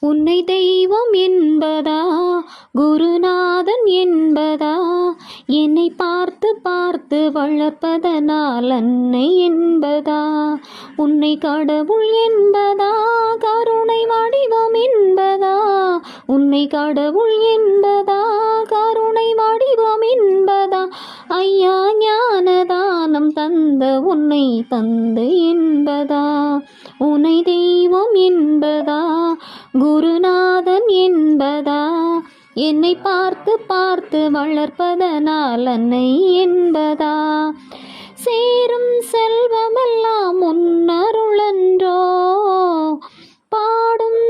உன்னை தெய்வம் என்பதா, குருநாதன் என்பதா, என்னை பார்த்து பார்த்து வளர்ப்பதனால் அன்னை என்பதா, உன்னை கடவுள் என்பதா, கருணை வடிவம் என்பதா, உன்னை கடவுள் என்பதா, கருணை வடிவம் என்பதா, ஐயா ஞானதானம் தந்த உன்னை தந்தை என்பதா, உன்னை தெய்வம் என்பதா, குருநாதன் என்பதா, என்னை பார்த்து பார்த்து வளர்ப்பதனால் அன்னை என்பதா, சேரும் செல்வமெல்லாம் உன்னருளன்றோ, பாடும்